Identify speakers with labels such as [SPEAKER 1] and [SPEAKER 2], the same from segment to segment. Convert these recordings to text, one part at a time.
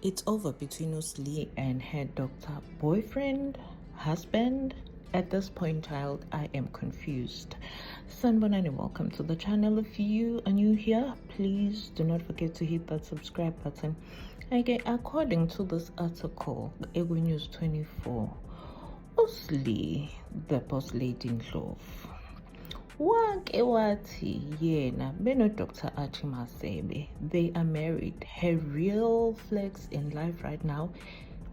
[SPEAKER 1] It's over between Usli and her doctor boyfriend, husband. At this point, child, I am confused. Sanbonani, welcome to the channel. If you are new here, please do not forget to hit that subscribe button. Okay, according to this article, Ego News 24, Usli, the boss lady in love. Wake wathi yena Dr. Archie Masebe. They are married. Her real flex in life right now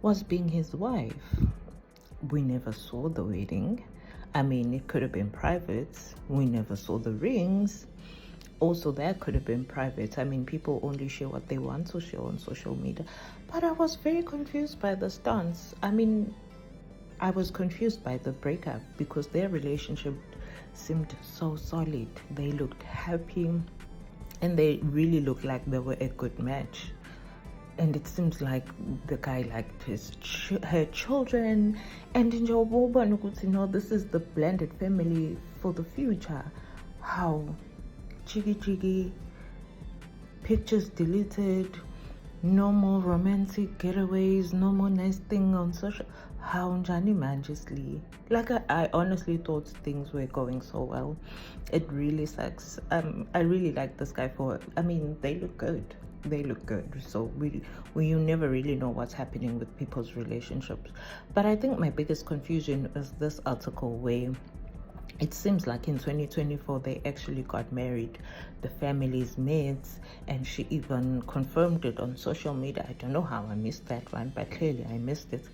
[SPEAKER 1] was being his wife. We never saw the wedding. I mean, it could have been private. We never saw the rings. Also, that could have been private. I mean, people only share what they want to share on social media. But I was very confused by the stance. I mean, I was confused by the breakup because their relationship seemed so solid. They looked happy and they really looked like they were a good match. And it seems like the guy liked her children, and in your this is the blended family for the future. How jiggy pictures deleted, no more romantic getaways, no more nice thing on social. How njani manjusly? Like I honestly thought things were going so well. It really sucks. I really like this guy for. I mean, they look good. They look good. So you never really know what's happening with people's relationships. But I think my biggest confusion is this article where it seems like in 2024 they actually got married. The families met, and she even confirmed it on social media. I don't know how I missed that one, but clearly I missed it.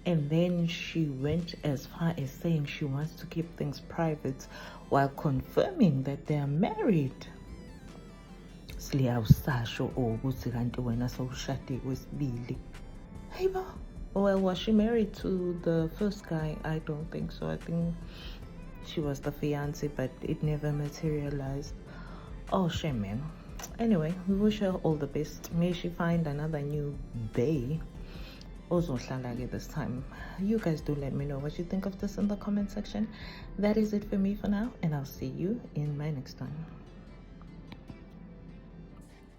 [SPEAKER 1] And then she went as far as saying she wants to keep things private while confirming that they are married. Well, was she married to the first guy? I don't think so. I think she was the fiance, but it never materialized. Oh, shame, man. Anyway, we wish her all the best. May she find another new bae. Also, this time. You guys do let me know what you think of this in the comment section. That is it for me for now, and I'll see you in my next one.